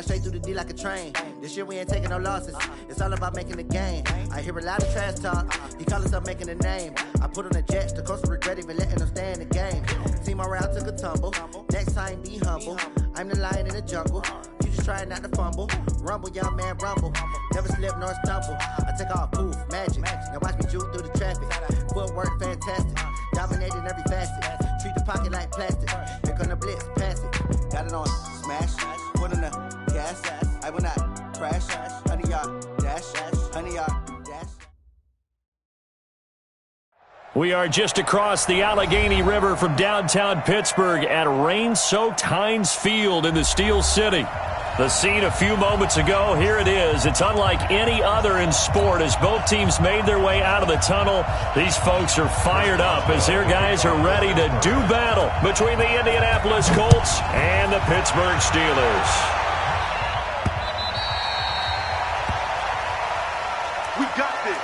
Straight through the D like a train. This year we ain't taking no losses. It's all about making the game. I hear a lot of trash talk. He call himself making a name. I put on the Jets. The coach will regret even letting them stay in the game. See my route took a tumble. Next time be humble. I'm the lion in the jungle. You just trying not to fumble. Rumble, young man, rumble. Never slip nor stumble. I take off, poof, magic. Now watch me juke through the traffic. Footwork fantastic. Dominating every facet. Treat the pocket like plastic. Here come the blitz, pass it. Got it on, smash. Put in the gas. I will not crash. 100-yard dash. 100-yard dash. We are just across the Allegheny River from downtown Pittsburgh at rain-soaked Heinz Field in the Steel City. The scene a few moments ago, here it is. It's unlike any other in sport as both teams made their way out of the tunnel. These folks are fired up as their guys are ready to do battle between the Indianapolis Colts and the Pittsburgh Steelers. We got this.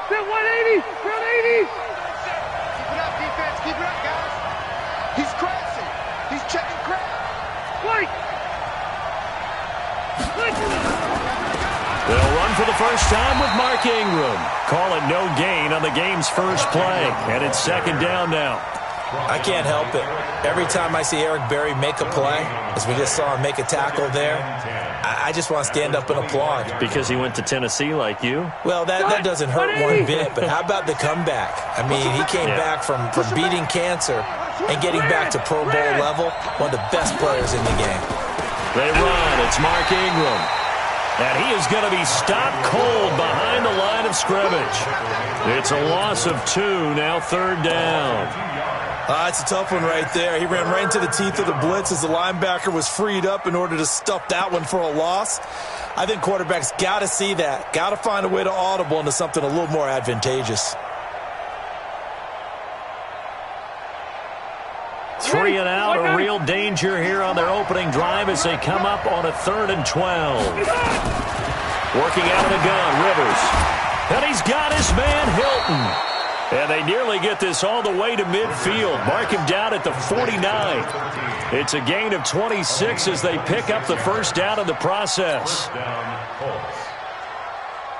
That 180! 180! Keep it up, defense. Keep it up, guys. He's crashing. He's checking crap. Wait! They'll run for the first time with Mark Ingram. Call it no gain on the game's first play. And it's second down now. I can't help it. Every time I see Eric Berry make a play, as we just saw him make a tackle there, I just want to stand up and applaud. Because he went to Tennessee like you? Well, that doesn't hurt one bit, but how about the comeback? I mean, he came back from beating cancer and getting back to Pro Bowl level, one of the best players in the game. They run. It's Mark Ingram. And he is going to be stopped cold behind the line of scrimmage. It's a loss of 2, now third down. It's a tough one right there. He ran right into the teeth of the blitz as the linebacker was freed up in order to stuff that one for a loss. I think quarterbacks got to see that. Got to find a way to audible into something a little more advantageous. 3 and out, a real danger here on their opening drive as they come up on a 3rd and 12. Working out of the gun, Rivers. And he's got his man, Hilton. And they nearly get this all the way to midfield. Mark him down at the 49. It's a gain of 26 as they pick up the first down in the process.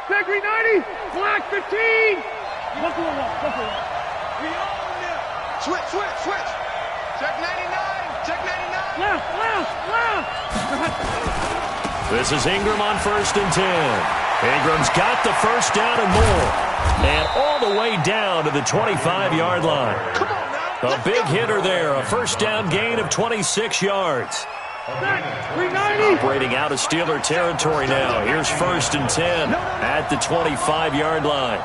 Gregory 90! Black 15! Look for We own them. Switch. Check 99. Check 99. Left! This is Ingram on 1st and 10. Ingram's got the first down and more. And all the way down to the 25-yard line. A big hitter there, a first down gain of 26 yards. Operating out of Steeler territory now. Here's 1st and 10 at the 25-yard line.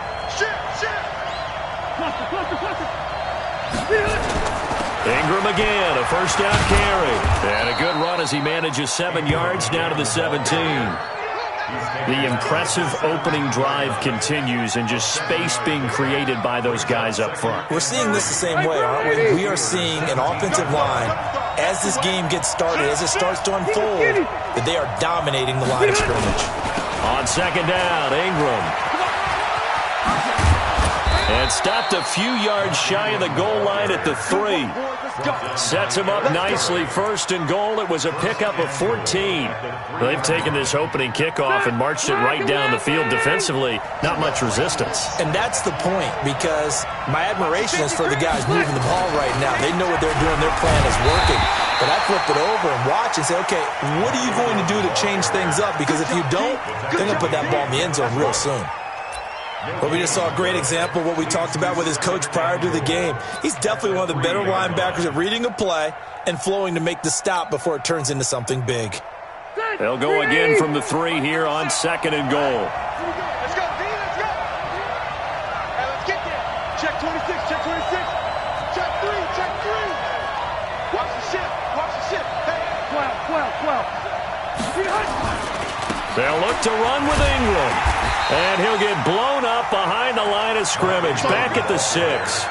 Ingram again, a first down carry. And a good run as he manages 7 yards down to the 17. The impressive opening drive continues and just space being created by those guys up front. We're seeing this the same way, aren't we? We are seeing an offensive line, as this game gets started, as it starts to unfold, that they are dominating the line of scrimmage. On second down, Ingram. And stopped a few yards shy of the goal line at the 3. Sets him up nicely. 1st and goal. It was a pickup of 14. They've taken this opening kickoff and marched it right down the field defensively. Not much resistance. And that's the point, because my admiration is for the guys moving the ball right now. They know what they're doing. Their plan is working. But I flip it over and watch and say, okay, what are you going to do to change things up? Because if you don't, they're going to put that ball in the end zone real soon. But we just saw a great example of what we talked about with his coach prior to the game. He's definitely one of the better linebackers at reading a play and flowing to make the stop before it turns into something big. They'll go again from the 3 here on 2nd and goal. Let's go, D, let's go. Hey, let's get there. Check 26, check 26. Check 3, check 3. Watch the ship. Hey. 12. They'll look to run with Ingram. And he'll get blown up behind the line of scrimmage, back at the 6.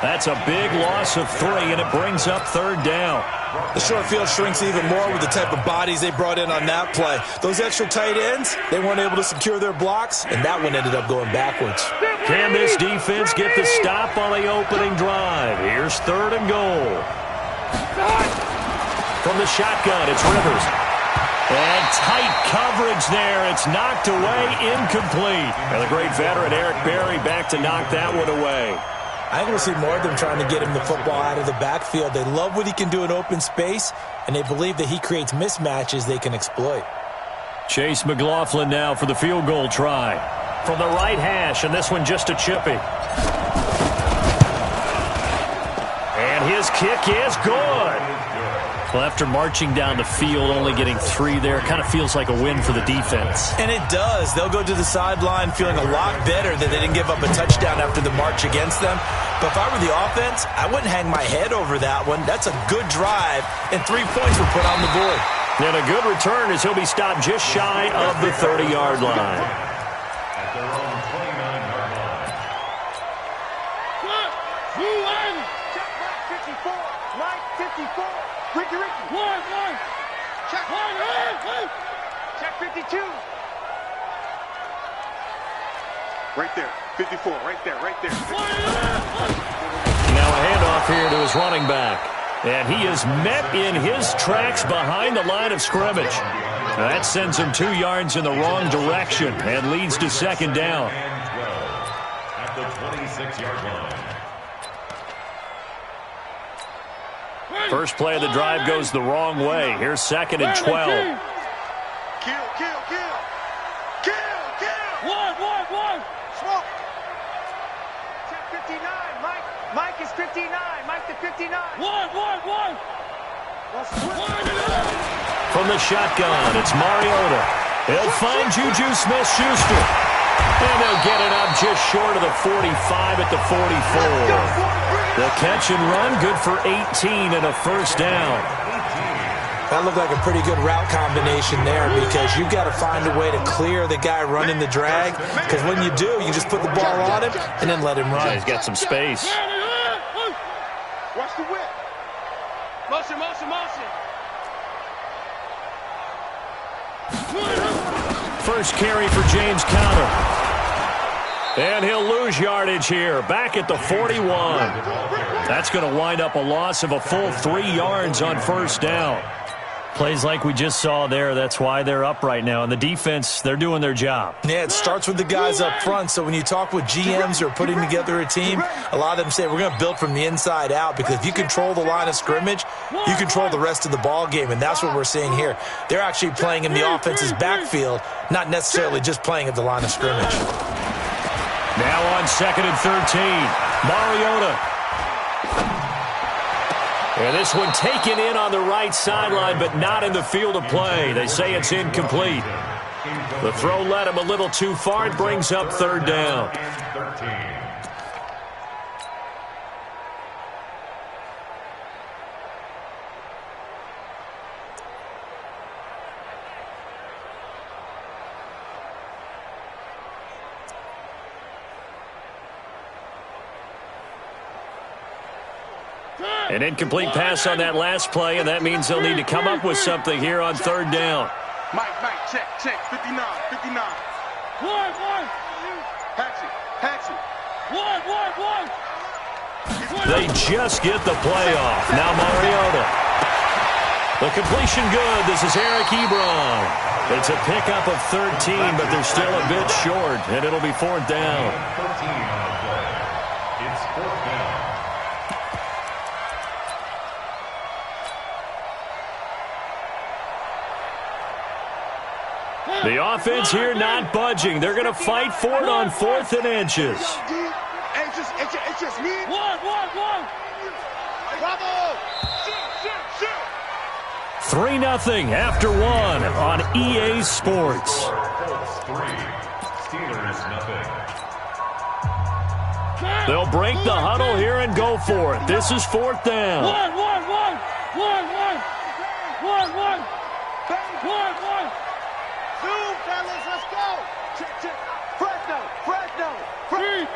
That's a big loss of 3, and it brings up third down. The short field shrinks even more with the type of bodies they brought in on that play. Those extra tight ends, they weren't able to secure their blocks, and that one ended up going backwards. Can this defense get the stop on the opening drive? Here's third and goal. From the shotgun, it's Rivers. And tight coverage there. It's knocked away, incomplete. And the great veteran Eric Berry back to knock that one away. I think we'll see more of them trying to get him the football out of the backfield. They love what he can do in open space, and they believe that he creates mismatches they can exploit. Chase McLaughlin now for the field goal try. From the right hash, and this one just a chippy. And his kick is good. Well, after marching down the field, only getting 3 there, kind of feels like a win for the defense. And it does. They'll go to the sideline feeling a lot better that they didn't give up a touchdown after the march against them. But if I were the offense, I wouldn't hang my head over that one. That's a good drive, and 3 points were put on the board. And a good return as he'll be stopped just shy of the 30-yard line. At their own 29-yard line. Check Mike 54. Mike 54. Ricky. One. Check. Check 52. Right there. 54. Right there. Now a handoff here to his running back. And he is met in his tracks behind the line of scrimmage. Now that sends him 2 yards in the wrong direction and leads to second down. At the 26-yard line. First play of the drive goes the wrong way. Here's second and 12. Kill. One. Smoke. Check 59. Mike is 59. Mike to 59. One. From the shotgun, it's Mariota. He'll find Juju Smith-Schuster. And they'll get it up just short of the 45 at the 44. The catch and run, good for 18 and a first down. That looked like a pretty good route combination there because you've got to find a way to clear the guy running the drag, because when you do, you just put the ball on him and then let him run. He's got some space. Watch the whip. Motion. First carry for James Conner. And he'll lose yardage here, back at the 41. That's going to wind up a loss of a full 3 yards on first down. Plays like we just saw there, that's why they're up right now. And the defense, they're doing their job. Yeah, it starts with the guys up front. So when you talk with GMs who are putting together a team, a lot of them say we're going to build from the inside out, because if you control the line of scrimmage, you control the rest of the ball game, and that's what we're seeing here. They're actually playing in the offense's backfield, not necessarily just playing at the line of scrimmage. Now on second and 13, Mariota. And this one taken in on the right sideline, but not in the field of play. They say it's incomplete. The throw led him a little too far. It brings up third down. An incomplete pass on that last play, and that means they'll need to come up with something here on third down. Mike, check. 59. One. Hatchet. One. They just get the play off. Now Mariota. The completion good. This is Eric Ebron. It's a pickup of 13, but they're still a bit short, and it'll be fourth down. 13 on the play. It's fourth down. The offense here not budging. They're going to fight for it on 4th and inches. It's just me. One. Bravo. 3-0 after one on EA Sports. Colts 3. Steelers 0. They'll break the huddle here and go for it. This is fourth down. One. Zoom, fellas, let's go. Check. Fresno. Three.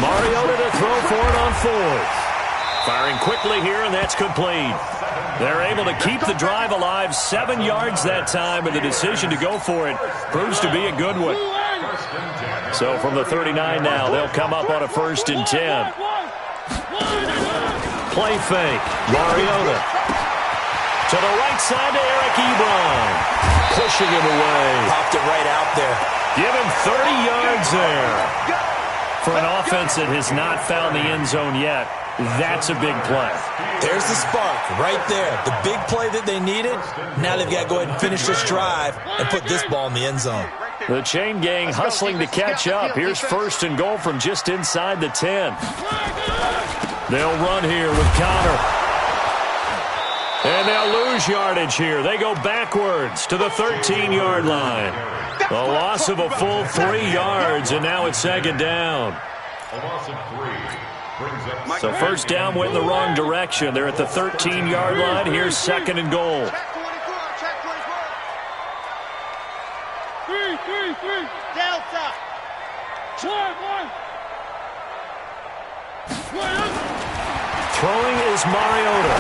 Mariota to throw for it on fourth. Firing quickly here, and that's complete. They're able to keep the drive alive, 7 yards that time, and the decision to go for it proves to be a good one. So from the 39 now, they'll come up on a 1st and 10. Play fake. Mariota to the right side to Eric Ebron. Pushing him away. Popped it right out there. Give him 30 yards there. For an offense that has not found the end zone yet, that's a big play. There's the spark right there. The big play that they needed. Now they've got to go ahead and finish this drive and put this ball in the end zone. The chain gang hustling to catch up. Here's 1st and goal from just inside the 10. They'll run here with Connor. And they'll lose yardage here. They go backwards to the 13-yard line. A loss of a full 3 yards, and now it's 2nd down. So 1st down went in the wrong direction. They're at the 13-yard line. Here's 2nd and goal. Three. Delta. One. Throwing is Mariota.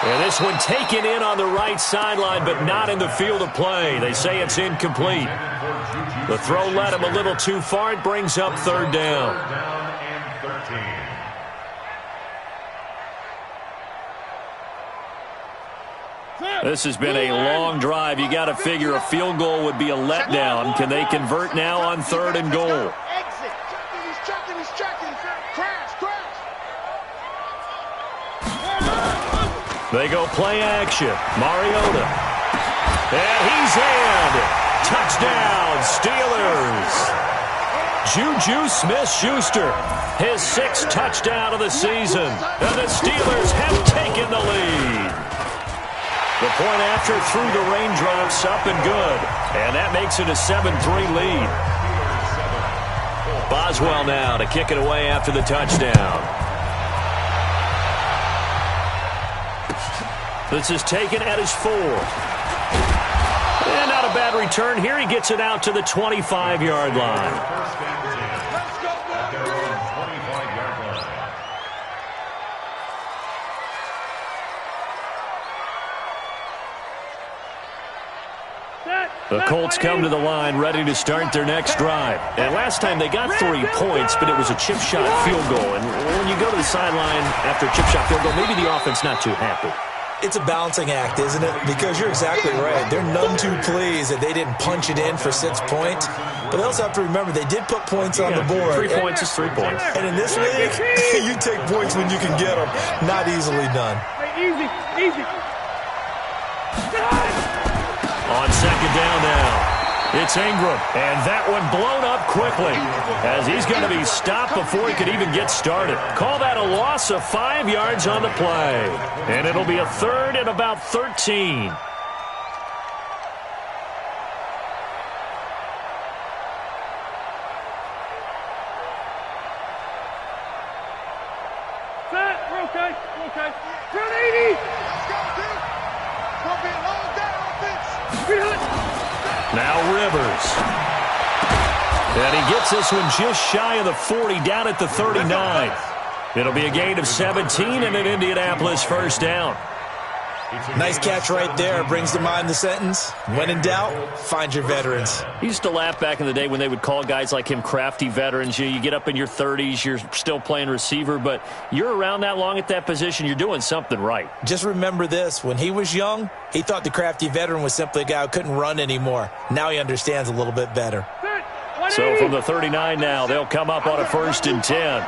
And this one taken in on the right sideline, but not in the field of play. They say it's incomplete. The throw led him a little too far. It brings up 3rd down. This has been a long drive. You got to figure a field goal would be a letdown. Can they convert now on 3rd and goal? Exit. He's checking. Crash. They go play action. Mariota. And he's in. Touchdown, Steelers. Juju Smith-Schuster, his 6th touchdown of the season. And the Steelers have taken the lead. The point after through the raindrops, up and good. And that makes it a 7-3 lead. Boswell now to kick it away after the touchdown. This is taken at his 4. And not a bad return here. He gets it out to the 25-yard line. The Colts come to the line ready to start their next drive. And last time they got 3 points, but it was a chip shot field goal. And when you go to the sideline after a chip shot field goal, maybe the offense not too happy. It's a balancing act, isn't it? Because you're exactly right. They're none too pleased that they didn't punch it in for 6 points. But they also have to remember they did put points on the board. 3 points is 3 points. And in this league, you take points when you can get them. Not easily done. Easy. On 2nd down now. It's Ingram, and that one blown up quickly as he's going to be stopped before he could even get started. Call that a loss of 5 yards on the play. And it'll be a 3rd and about 13. We're okay. 180. Let's go, dude. It's going to be a long day offense. Now Rivers. And he gets this one just shy of the 40, down at the 39. It'll be a gain of 17 and an Indianapolis 1st down. Nice catch right there. Brings to mind the sentence, when in doubt, find your veterans. He used to laugh back in the day when they would call guys like him crafty veterans. You get up in your 30s, you're still playing receiver, but you're around that long at that position, you're doing something right. Just remember this. When he was young, he thought the crafty veteran was simply a guy who couldn't run anymore. Now he understands a little bit better. So from the 39 now, they'll come up on a 1st and 10.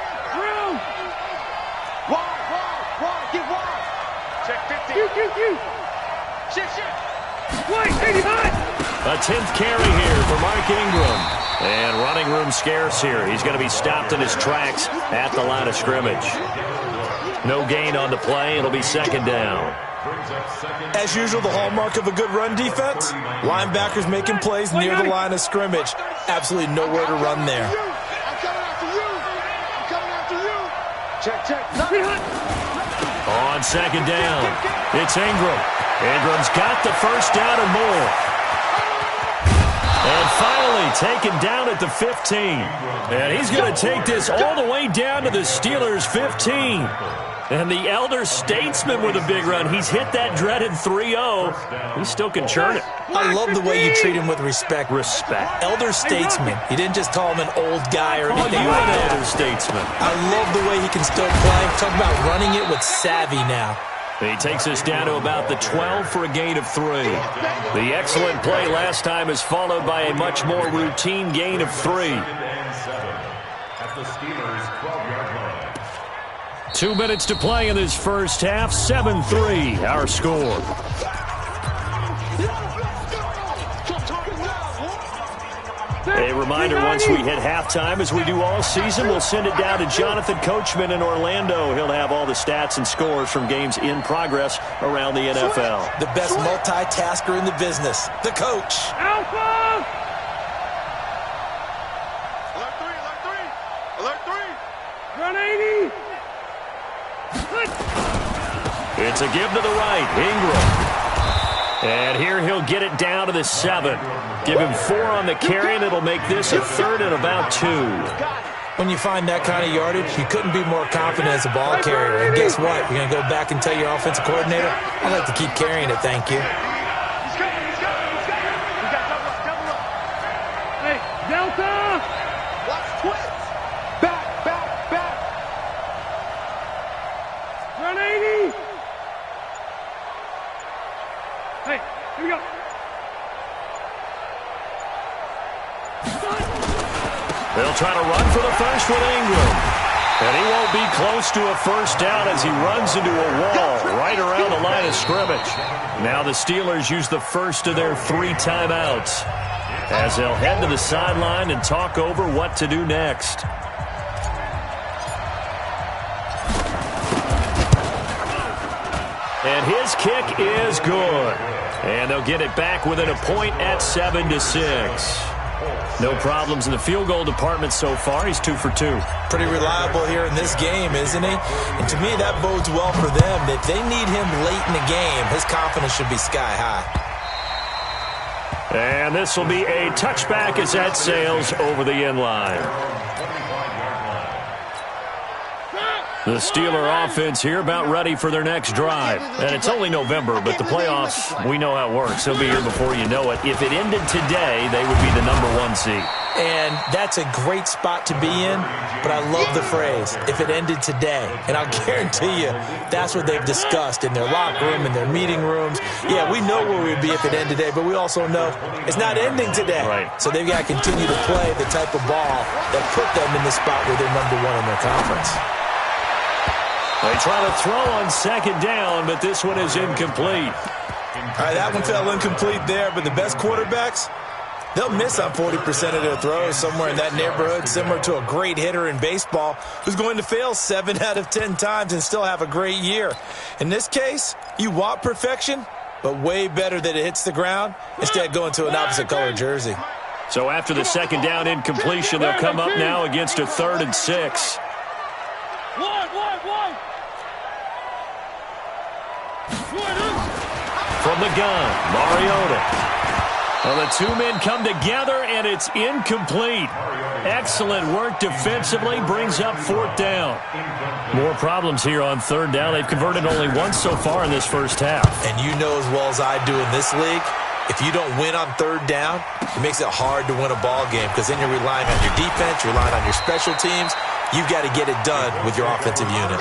Wide, get wide. Check 50. Shit. Wait, 85. A 10th carry here for Mark Ingram. And running room scarce here. He's going to be stopped in his tracks at the line of scrimmage. No gain on the play. It'll be 2nd down. As usual, the hallmark of a good run defense, linebackers making plays near the line of scrimmage. Absolutely nowhere to run there. I'm coming after you. Check. On 2nd down, it's Ingram. Ingram's got the 1st down and more. And finally taken down at the 15. And he's going to take this all the way down to the Steelers' 15. And the elder statesman with a big run. He's hit that dreaded 3-0. He still can churn it. I love the way you treat him with respect. Respect. Elder statesman. You didn't just call him an old guy or anything you like an that. elder statesman. I love the way he can still play. Talk about running it with savvy now. He takes us down to about the 12 for a gain of 3. The excellent play last time is followed by a much more routine gain of 3. 2 minutes to play in this first half. 7-3, our score. A reminder, once we hit halftime, as we do all season, we'll send it down to Jonathan Coachman in Orlando. He'll have all the stats and scores from games in progress around the NFL. The best multitasker in the business, the coach. Alpha! Alert 3. Run 80! It's a give to the right, Ingram. And here he'll get it down to the 7. Give him 4 on the carry, and it'll make this a third and about 2. When you find that kind of yardage, you couldn't be more confident as a ball carrier. And guess what? You're going to go back and tell your offensive coordinator, I'd like to keep carrying it, thank you. Hey, Delta! Watch twins. Back. Run 80! Hey, here we go. They'll try to run for the first with Ingram. And he won't be close to a first down as he runs into a wall right around the line of scrimmage. Now the Steelers use the first of their 3 timeouts as they'll head to the sideline and talk over what to do next. And his kick is good. And they'll get it back within a point at 7-6. No problems in the field goal department so far. He's 2 for 2. Pretty reliable here in this game, isn't he? And to me, that bodes well for them. If they need him late in the game, his confidence should be sky high. And this will be a touchback as that sails over the end line. The Steeler offense here about ready for their next drive. And it's only November, but the playoffs, we know how it works. They'll be here before you know it. If it ended today, they would be the #1 seed. And that's a great spot to be in, but I love the phrase, if it ended today. And I'll guarantee you, that's what they've discussed in their locker room, in their meeting rooms. Yeah, we know where we'd be if it ended today, but we also know it's not ending today. Right. So they've got to continue to play the type of ball that put them in the spot where they're #1 in their conference. They try to throw on second down, but this one is incomplete. All right, that one fell incomplete there, but the best quarterbacks, they'll miss on 40% of their throws somewhere in that neighborhood, similar to a great hitter in baseball who's going to fail 7 out of 10 times and still have a great year. In this case, you want perfection, but way better that it hits the ground instead going to an opposite color jersey. So after the second down incompletion, they'll come up now against a 3rd and 6. One. From the gun, Mariota. Well, the 2 men come together, and it's incomplete. Excellent work defensively, brings up 4th down. More problems here on 3rd down. They've converted only once so far in this first half. And you know as well as I do in this league, if you don't win on 3rd down, it makes it hard to win a ball game because then you're relying on your defense, you're relying on your special teams. You've got to get it done with your offensive unit.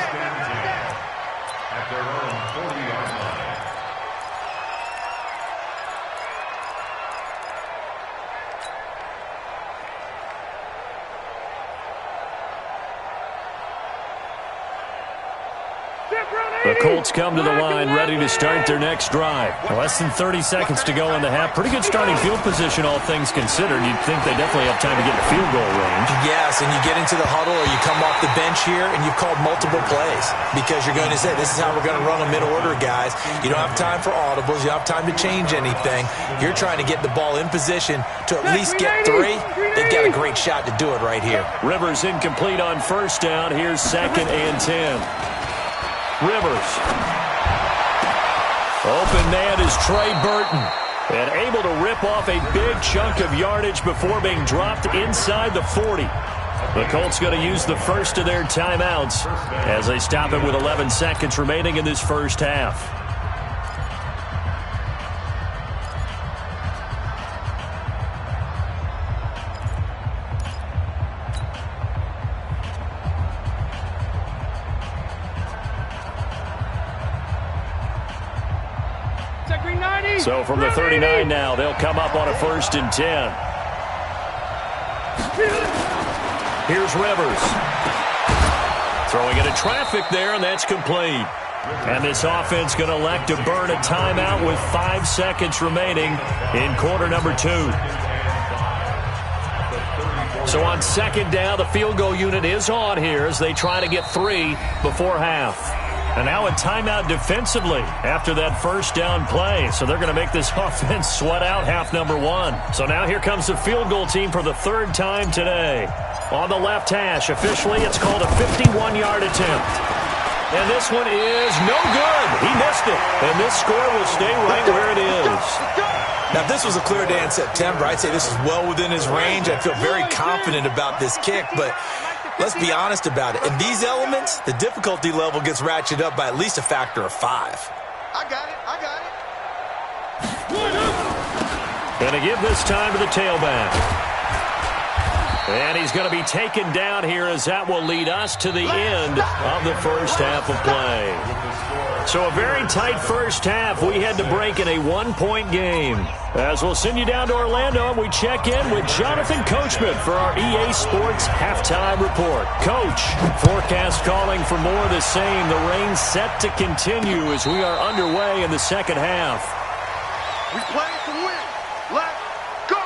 The Colts come to the line ready to start their next drive. Less than 30 seconds to go in the half. Pretty good starting field position, all things considered. You'd think they definitely have time to get in the field goal range. Yes, and you get into the huddle or you come off the bench here and you've called multiple plays because you're going to say, this is how we're going to run them in order, guys. You don't have time for audibles. You don't have time to change anything. You're trying to get the ball in position to at least get 3. They've got a great shot to do it right here. Rivers incomplete on 1st down. Here's 2nd and 10. Rivers. Open man is Trey Burton. And able to rip off a big chunk of yardage before being dropped inside the 40. The Colts going to use the first of their timeouts as they stop it with 11 seconds remaining in this first half. So from the 39 now, they'll come up on a 1st and 10. Here's Rivers. Throwing into traffic there, and that's complete. And this offense going to elect to burn a timeout with 5 seconds remaining in quarter number 2. So on 2nd down, the field goal unit is on here as they try to get 3 before half. And now a timeout defensively after that 1st down play. So they're going to make this offense sweat out half number 1. So now here comes the field goal team for the 3rd time today. On the left hash, officially it's called a 51-yard attempt. And this one is no good. He missed it. And this score will stay right where it is. Now, if this was a clear day in September, I'd say this is well within his range. I'd feel very confident about this kick, but let's be honest about it. In these elements, the difficulty level gets ratcheted up by at least a factor of 5. I got it. Going to give this time to the tailback. And he's going to be taken down here as that will lead us to the end of the first half of play. So a very tight first half. We had to break in a 1-point game. As we'll send you down to Orlando, and we check in with Jonathan Coachman for our EA Sports Halftime Report. Coach, forecast calling for more of the same. The rain set to continue as we are underway in the second half. We play to win. Let's go.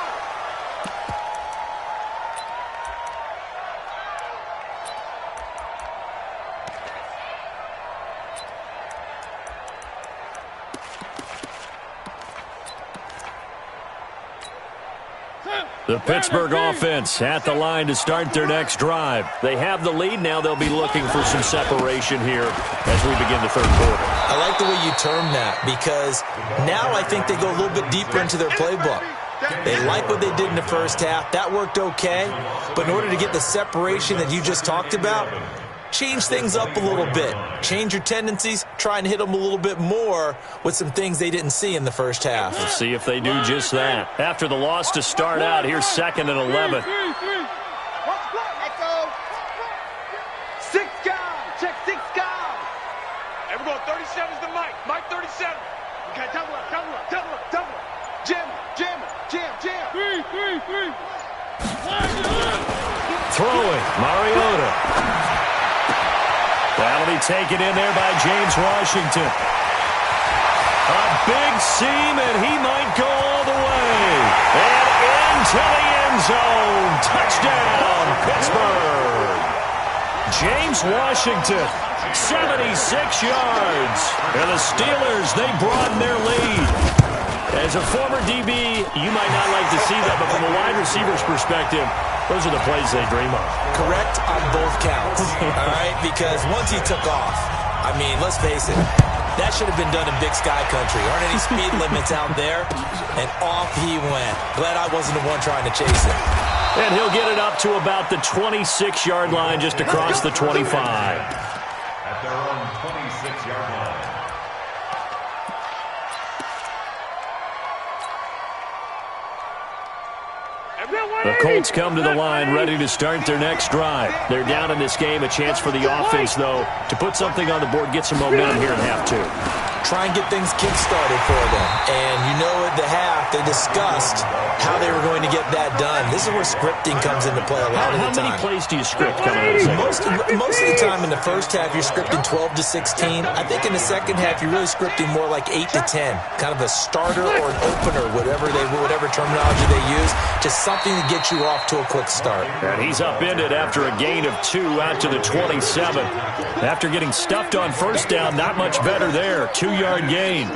The Pittsburgh offense at the line to start their next drive. They have the lead. Now they'll be looking for some separation here as we begin the 3rd quarter. I like the way you term that because now I think they go a little bit deeper into their playbook. They like what they did in the first half. That worked okay. But in order to get the separation that you just talked about, change things up a little bit. Change your tendencies. Try and hit them a little bit more with some things they didn't see in the first half. Let's see if they do just that. After the loss to start out, here's 2nd and 11. Let's go. 6 guys. Check 6 guys. Hey, we're going 37's the Mike. Mike 37. Okay, double up. Jam. Throwing, Mariota. That'll be taken in there by James Washington. A big seam, and he might go all the way. And into the end zone. Touchdown, Pittsburgh. James Washington, 76 yards. And the Steelers, they broaden their lead. As a former DB, you might not like to see that, but from a wide receiver's perspective, those are the plays they dream of. Correct on both counts, all right? Because once he took off, I mean, let's face it, that should have been done in Big Sky Country. Aren't any speed limits out there? And off he went. Glad I wasn't the one trying to chase it. And he'll get it up to about the 26-yard line just across the 25. At their own 26-yard line. The Colts come to the line ready to start their next drive. They're down in this game. A chance for the offense, though, to put something on the board, get some momentum here in half 2. Try and get things kick-started for them. And you know at the half, they discussed how they were going to get that done. This is where scripting comes into play a lot of the time. How many plays do you script coming out of the second? Most of the time in the first half, you're scripting 12 to 16. I think in the second half, you're really scripting more like 8 to 10. Kind of a starter or an opener, whatever terminology they use. Just something to get you off to a quick start. And he's upended after a gain of 2 out to the 27. After getting stuffed on first down, not much better there. 2-yard gain.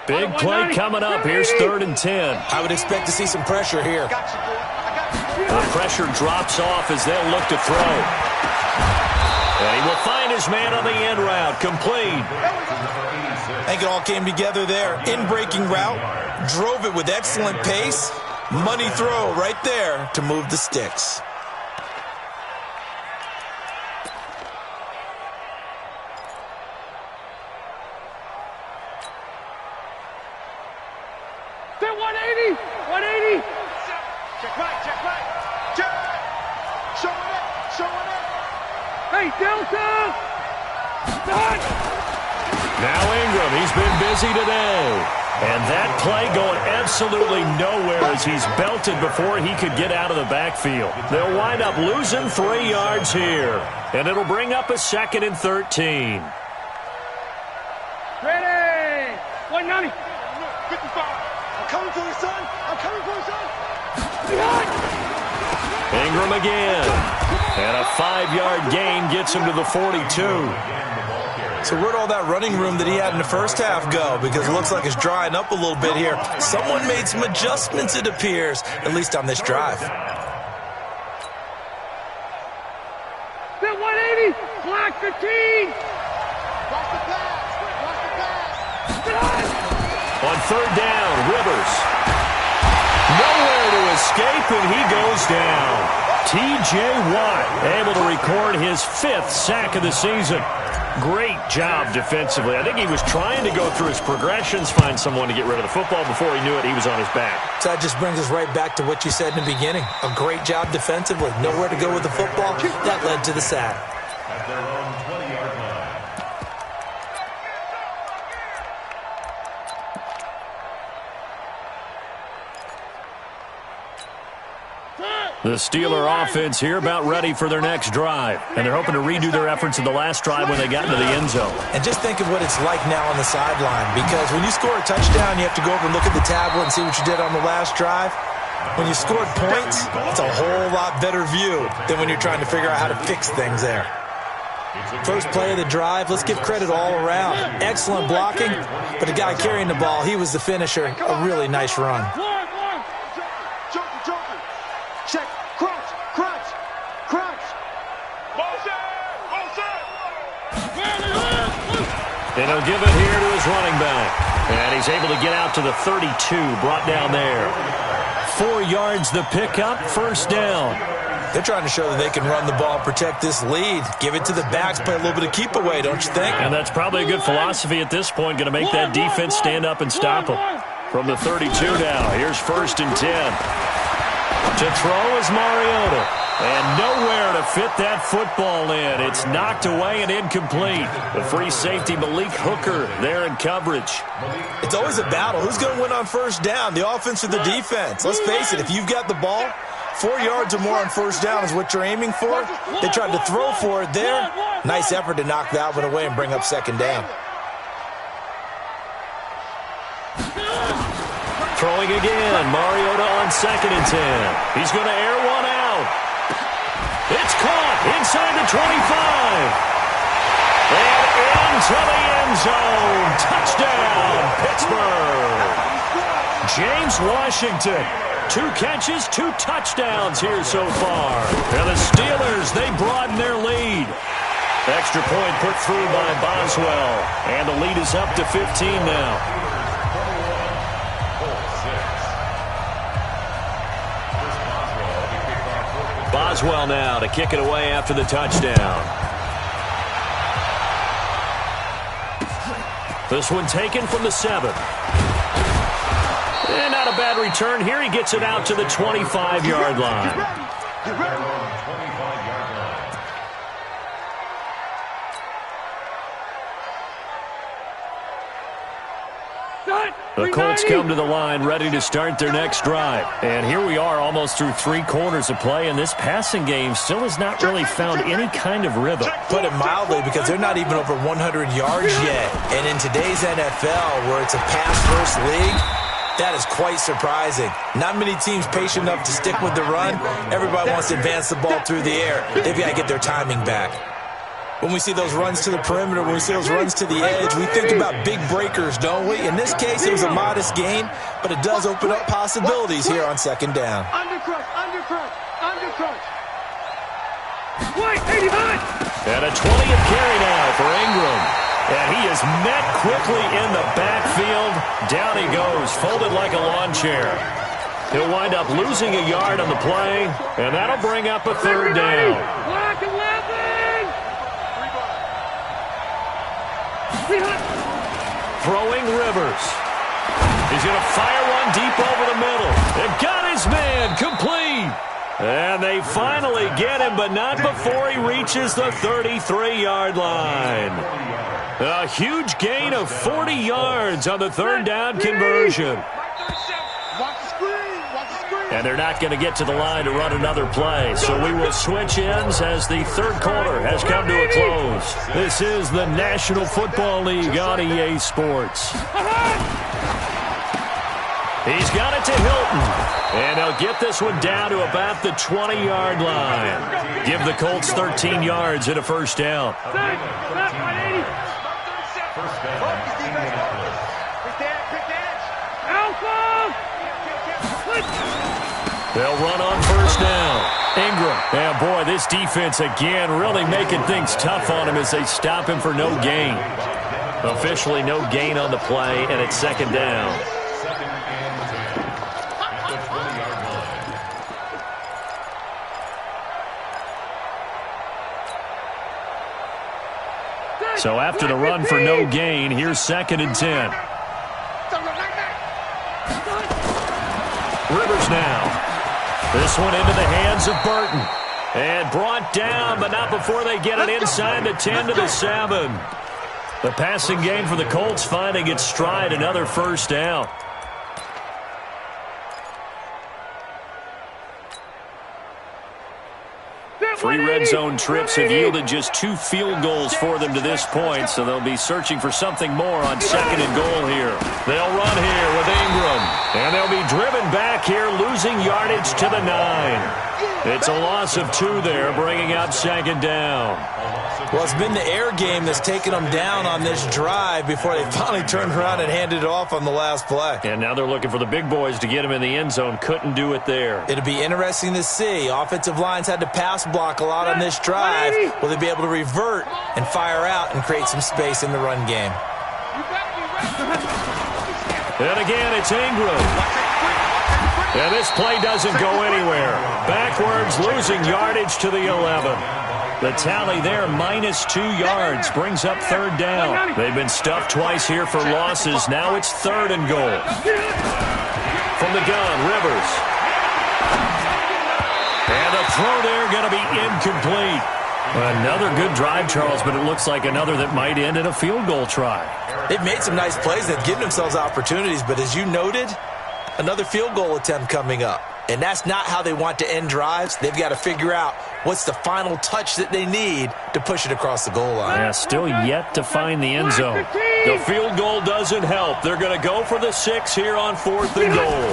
Big play coming up. Here's 3rd and 10. I would expect to see some pressure here. The pressure drops off as they'll look to throw. And he will find his man on the end route. Complete. I think it all came together there. In-breaking route, drove it with excellent pace. Money throw right there to move the sticks. They're 180! 180! Check right. Check! Showing it. Hey, Delta! Start! Now Ingram, he's been busy today. And that play going absolutely nowhere as he's belted before he could get out of the backfield. They'll wind up losing 3 yards here. And it'll bring up a 2nd and 13. Ready! 190! 55. I'm coming for you, son. Ingram again. And a 5-yard gain gets him to the 42. So where'd all that running room that he had in the first half go? Because it looks like it's drying up a little bit here. Someone made some adjustments, it appears, at least on this drive. They're 180! Block 15! Watch the pass. On 3rd down, Rivers. Nowhere to escape, and he goes down. T.J. Watt able to record his 5th sack of the season. Great job defensively. I think he was trying to go through his progressions, find someone to get rid of the football. Before he knew it, he was on his back. So that just brings us right back to what you said in the beginning. A great job defensively. Nowhere to go with the football. That led to the sack. At their own 20-yard line. The Steeler offense here about ready for their next drive. And they're hoping to redo their efforts in the last drive when they got into the end zone. And just think of what it's like now on the sideline. Because when you score a touchdown, you have to go over and look at the tablet and see what you did on the last drive. When you scored points, it's a whole lot better view than when you're trying to figure out how to fix things there. First play of the drive, let's give credit all around. Excellent blocking, but the guy carrying the ball, he was the finisher. A really nice run. Joker. Check. Crunch. And he'll give it here to his running back. And he's able to get out to the 32, brought down there. 4 yards the pickup, 1st down. They're trying to show that they can run the ball and protect this lead. Give it to the backs, play a little bit of keep away, don't you think? And that's probably a good philosophy at this point, going to make that defense stand up and stop them. From the 32 now, here's 1st and 10. To throw is Mariota. And nowhere to fit that football in. It's knocked away and incomplete. The free safety, Malik Hooker, there in coverage. It's always a battle. Who's going to win on 1st down, the offense or the defense? Let's face it, if you've got the ball, 4 yards or more on 1st down is what you're aiming for. They tried to throw for it there. Nice effort to knock that one away and bring up 2nd down. Throwing again, Mariota on 2nd and 10. He's going to air one out. It's caught inside the 25. And into the end zone. Touchdown, Pittsburgh. James Washington. 2 catches, 2 touchdowns here so far. And the Steelers, they broaden their lead. Extra point put through by Boswell. And the lead is up to 15 now. Boswell now to kick it away after the touchdown. This one taken from the 7. And not a bad return here. He gets it out to the 25-yard line. Get ready. The Colts come to the line ready to start their next drive. And here we are almost through 3 quarters of play, and this passing game still has not really found any kind of rhythm. Put it mildly, because they're not even over 100 yards yet. And in today's NFL, where it's a pass-first league, that is quite surprising. Not many teams patient enough to stick with the run. Everybody wants to advance the ball through the air. They've got to get their timing back. When we see those runs to the perimeter, when we see those runs to the edge, we think about big breakers, don't we? In this case, it was a modest gain, but it does open up possibilities here on 2nd down. Undercrunch. Wait, 89! And a 20th carry now for Ingram. And he is met quickly in the backfield. Down he goes, folded like a lawn chair. He'll wind up losing a yard on the play, and that'll bring up a third down. Black 11! Throwing Rivers. He's going to fire one deep over the middle. They've got his man complete. And they finally get him, but not before he reaches the 33-yard line. A huge gain of 40 yards on the third down conversion. And they're not going to get to the line to run another play. So we will switch ends as the third quarter has come to a close. This is the National Football League on EA Sports. He's got it to Hilton. And they'll get this one down to about the 20-yard line. Give the Colts 13 yards and a first down. They'll run on first down. Ingram. And boy, this defense again really making things tough on him as they stop him for no gain. Officially no gain on the play, and it's second down. So after the run for no gain, here's 2nd and 10. Rivers now. This one into the hands of Burton. And brought down, but not before they get it inside the 10 to the 7. The passing game for the Colts finding its stride, another first down. 3 red zone trips have yielded just 2 field goals for them to this point, so they'll be searching for something more on 2nd and goal here. They'll run here with Ingram, and they'll be driven back here, losing yardage to the 9. It's a loss of 2 there, bringing up 2nd down. Well, it's been the air game that's taken them down on this drive before they finally turned around and handed it off on the last play. And now they're looking for the big boys to get him in the end zone. Couldn't do it there. It'll be interesting to see. Offensive lines had to pass block a lot on this drive. Will they be able to revert and fire out and create some space in the run game? And again, it's Ingram. And this play doesn't go anywhere. Backwards, losing yardage to the 11. The tally there, -2 yards, brings up third down. They've been stuffed twice here for losses. Now it's 3rd and goal. From the gun, Rivers. And a throw there going to be incomplete. Another good drive, Charles, but it looks like another that might end in a field goal try. They've made some nice plays. They've given themselves opportunities, but as you noted, another field goal attempt coming up. And that's not how they want to end drives. They've got to figure out what's the final touch that they need to push it across the goal line. Yeah, still yet to find the end zone. The field goal doesn't help. They're going to go for the 6 here on 4th and goal.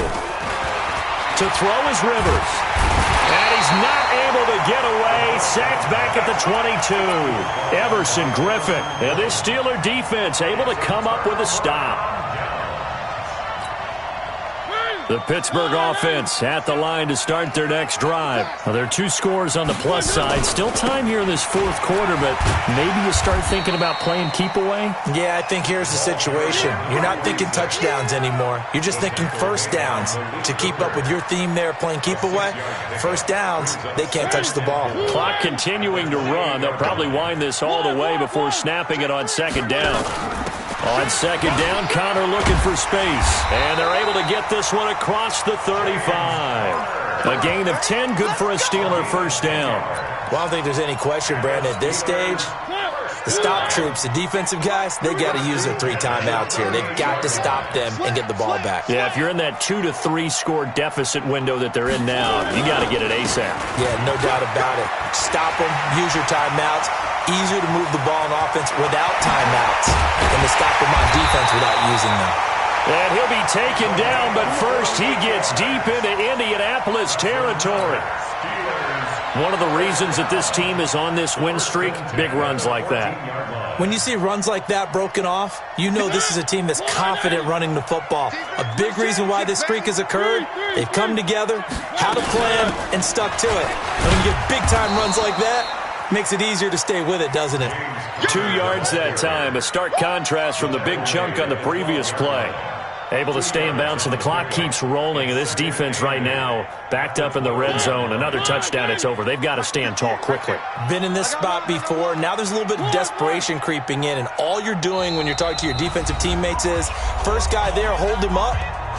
To throw is Rivers. And he's not able to get away. Sacked back at the 22. Everson Griffin. And this Steeler defense able to come up with a stop. The Pittsburgh offense at the line to start their next drive. Well, there are 2 scores on the plus side. Still time here in this 4th quarter, but maybe you start thinking about playing keep away? Yeah, I think here's the situation. You're not thinking touchdowns anymore. You're just thinking first downs. To keep up with your theme there, playing keep away, first downs, they can't touch the ball. Clock continuing to run. They'll probably wind this all the way before snapping it on 2nd down. On 2nd down, Connor looking for space. And they're able to get this one across the 35. A gain of 10, good for a Steeler first down. Well, I don't think there's any question, Brandon, at this stage. The stop troops, the defensive guys, they got to use their 3 timeouts here. They've got to stop them and get the ball back. Yeah, if you're in that 2 to 3 score deficit window that they're in now, you got to get it ASAP. Yeah, no doubt about it. Stop them, use your timeouts. Easier to move the ball on offense without timeouts than to stop them on defense without using them. And he'll be taken down, but first he gets deep into Indianapolis territory. One of the reasons that this team is on this win streak, big runs like that. When you see runs like that broken off, you know this is a team that's confident running the football. A big reason why this streak has occurred, they've come together, had a plan, and stuck to it. When you get big-time runs like that, Makes it easier to stay with it, doesn't it? 2 yards that time, a stark contrast from the big chunk on the previous play. Able to stay in bounds, and the clock keeps rolling. And this defense right now backed up in the red zone. Another touchdown, it's over. They've got to stand tall quickly. Been in this spot before. Now there's a little bit of desperation creeping in, and all you're doing when you're talking to your defensive teammates is, first guy there, hold him up.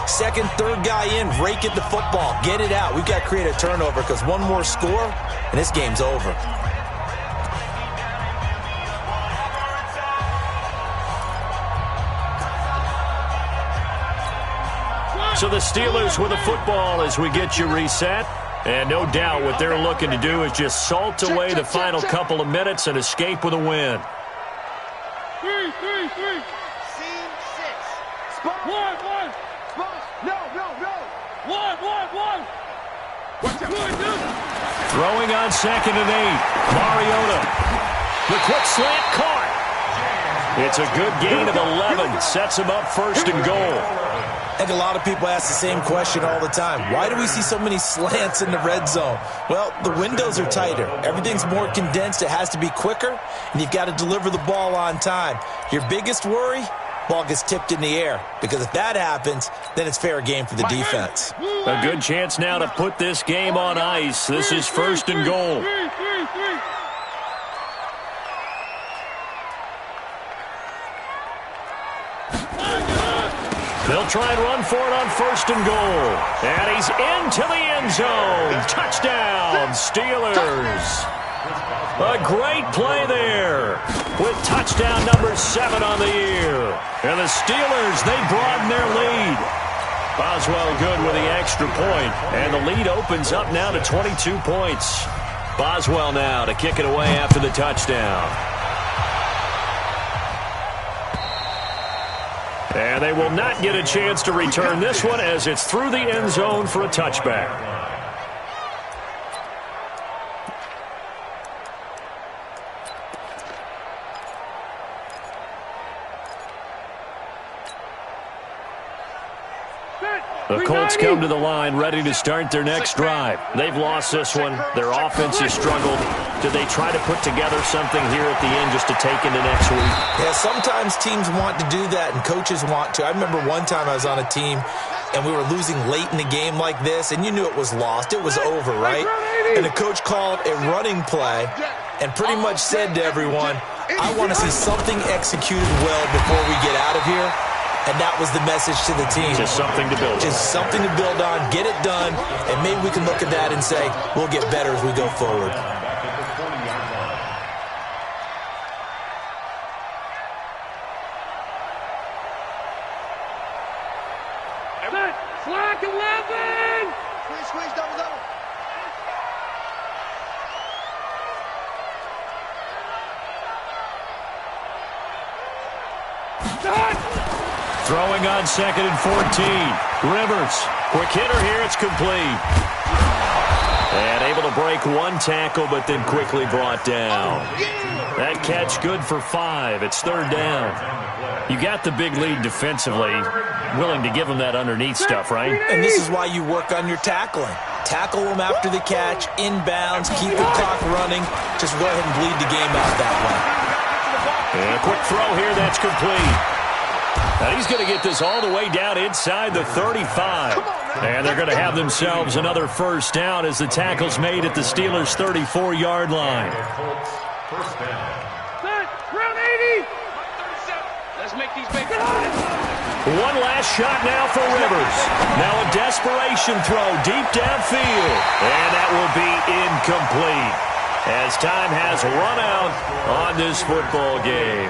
Second, third guy in, rake at the football. Get it out. We've got to create a turnover because one more score, and this game's over. So the Steelers with the football as we get you reset. And no doubt what they're looking to do is just salt away the final couple of minutes and escape with a win. 3. Scene 6. Spot. 1. Spot. No. 1. Watch out. Throwing on 2nd and 8. Mariota. The quick slant caught. It's a good gain of 11. Sets him up 1st and goal. I think a lot of people ask the same question all the time. Why do we see so many slants in the red zone? Well, the windows are tighter. Everything's more condensed. It has to be quicker, and you've got to deliver the ball on time. Your biggest worry? Ball gets tipped in the air. Because if that happens, then it's fair game for the defense. A good chance now to put this game on ice. This is 1st and goal. 3. They'll try and run for it on 1st and goal. And he's into the end zone. Touchdown, Steelers. A great play there with touchdown number 7 on the year. And the Steelers, they broaden their lead. Boswell good with the extra point. And the lead opens up now to 22 points. Boswell now to kick it away after the touchdown. And they will not get a chance to return this one as it's through the end zone for a touchback. The Colts come to the line ready to start their next drive. They've lost this one. Their offense has struggled. Do they try to put together something here at the end just to take into next week? Yeah, sometimes teams want to do that and coaches want to. I remember one time I was on a team and we were losing late in the game like this, and you knew it was lost. It was over, right? And the coach called a running play and pretty much said to everyone, I want to see something executed well before we get out of here. And that was the message to the team. Just something to build on. Just something to build on, get it done, and maybe we can look at that and say, we'll get better as we go forward. Slack 11! Squeeze, double. Throwing on 2nd and 14. Rivers. Quick hitter here. It's complete. And able to break one tackle, but then quickly brought down. That catch good for 5. It's 3rd down. You got the big lead defensively. Willing to give them that underneath stuff, right? And this is why you work on your tackling. Tackle them after the catch, inbounds, keep the clock running. Just go ahead and bleed the game out that way. And a quick throw here. That's complete. Now he's going to get this all the way down inside the 35. And they're going to have themselves another 1st down as the tackle's made at the Steelers' 34-yard line. Round 80! Let's make these big. One last shot now for Rivers. Now a desperation throw deep downfield. And that will be incomplete as time has run out on this football game.